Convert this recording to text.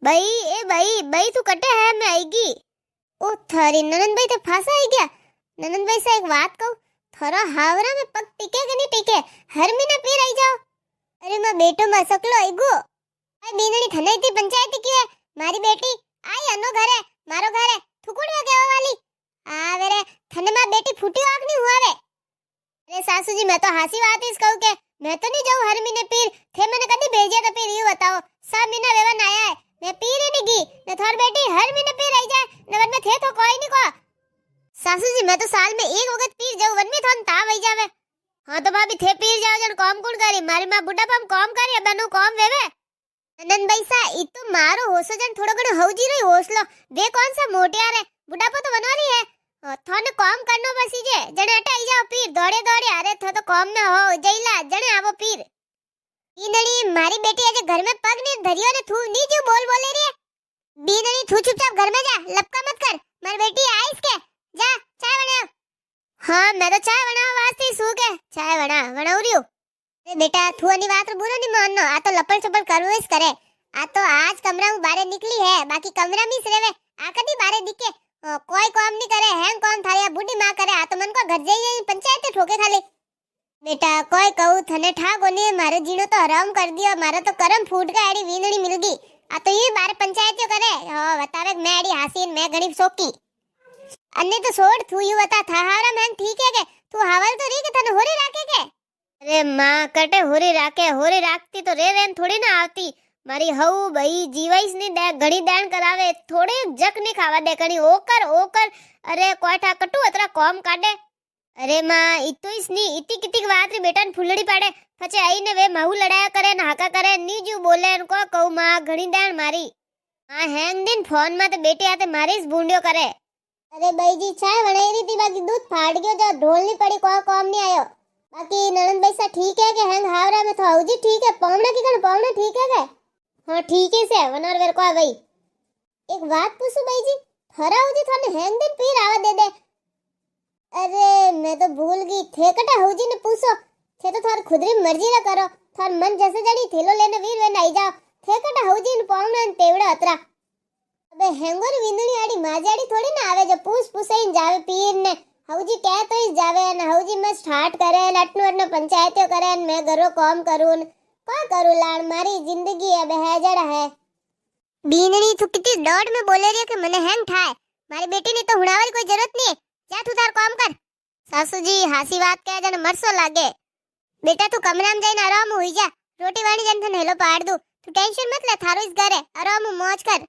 भाई ए भाई भाई तू कटे है मैं आएगी। ओ थारी ननंद भाई तो फासा आई गया। ननंद भाई से एक बात कहूं, थारा हावरा में पग टिके कि नहीं टिके, हर महीने पी रही जाओ। अरे मां बेटो मां सकलो आईगो आई बीनणी थने थी पंचायत की है मारी बेटी आई अनो घरे मारो घरे थुकुड़वा केवा वाली आवे रे थने मां बेटी फूटी आंख नहीं हुआवे। अरे सासू जी मैं तो हासी बात इस कहूं के मैं तो नहीं जाऊं हर महीने पीर थे मैंने कदी भेजिया तो पीर यू बताओ सब महीना वेवन आया है मैं पीर ही नहीं गी न थार बेटी हर महीने पी रही जाए नवन में थे तो कोई नहीं को। सासू जी मैं तो साल में एक वक्त पीर जाऊं वन में थन ता वही जावे। हां तो भाभी थे पीर जाओ जन काम कुण करी मारी मां बुढ़ापा में काम करी बनु काम वेवे। नंदन भाई सा ई तो मारो होसो जन थोड़ो घणो हौजी रही होसलो वे कौन सा मोटियार है बुढ़ापा तो बना रही है थाने काम करनो बसी जे जने अटे आई जाओ पीर दौड़े दौड़े अरे थो तो काम में हो जईला जने आवो पीर बीनणी मारी बेटी आज घर में पग ने धरियो ने थू नी जो बोल बोले रे बीनणी थू चुपचाप घर में जा लपका मत कर मारी बेटी आइस के जा चाय बना। हां मैं तो चाय बनावा वास्ते सो के चाय बनाऊ रियो। अरे बेटा थू अनी बात बुरो नहीं माननो आ तो लपड़ चपड़ करवेस करे आ तो आज कमरा में बारे निकली है बाकी कमरा में ही रेवे आ कदी बारे दिखे कोई काम नहीं करे हैंग कौन थारी बूढ़ी मां करे आ तो मन को घर जाई पंचायत ठोके खाली। बेटा कोई कहू थने ठागो ने मारे जीनो तो हराम कर दियो मारे तो करम फूट गया एडी वीनड़ी मिल गई आ तो ये बारे पंचायत करे हो बतावे मैं एडी हासीन मैं गरीब सोकी अन्ने तो छोड़ तू यू बता था हारा मैं ठीक है के तू हावल तो री के थने होरी राखे के। अरे मां कटे होरी राखती तो रे रेन थोड़ी ना आवती मारी हऊ भाई जीवाइस नहीं दे घड़ी दान करावे थोड़े जक नहीं खावा दे कणी ओकर अरे कोठा कटू अतरा कॉम काडे। अरे मां इतो इस नी इती किती बात री बेटा ने फुलड़ी पाड़े पछे आई ने वे महू लड़ाया करे न हाका करे नी जू बोले को कहू मां घणी दान मारी हां हैंग दिन फोन में तो बेटे आते मारीस बूंडियो करे। अरे भाई जी चाय बनाई रही थी बाकी दूध फाट गयो जो ढोल नहीं पड़ी कोई काम नहीं आयो बाकी ननंद भाई सा ठीक है के हैंग हावरा में तो जी ठीक है पावना की कण पावना ठीक है के हां ठीक है से वनर वेर को भाई एक बात पूछू भाई जी थरा जी थाने हैंग दिन पीर आवा दे दे। अरे मैं तो भूल गई थे कटा हौजी ने पूछो थे तो थार खुदरी मर्जी ना करो थार मन जैसे जड़ी थेलो लेने वीर वे नहीं जाओ थे कटा हौजी ने पावना ने तेवड़ा अतरा अबे हैंगोर विंदणी आड़ी माजाड़ी थोड़ी ना आवे जो पूछ इन जावे पीर ने हौजी कह तो इस जावे न हौजी में स्टार्ट करे लटनु अटनु पंचायतो करे मैं घरो काम करूं का करूं लाड़ मारी जिंदगी है बेहजड़ है। बीनणी तू कितनी डॉट में बोले रही है कि मने हैंग ठाए मारी बेटी ने तो हुणावारी कोई जरूरत नहीं है जा तू तार काम कर। सासू जी हासी बात कह जन मरसो लागे बेटा तू कमरा में जाइन आराम हुई जा रोटी वाणी जन थन हेलो पाड़ दू तू टेंशन मत ले थारो इस घर है आराम मौज कर।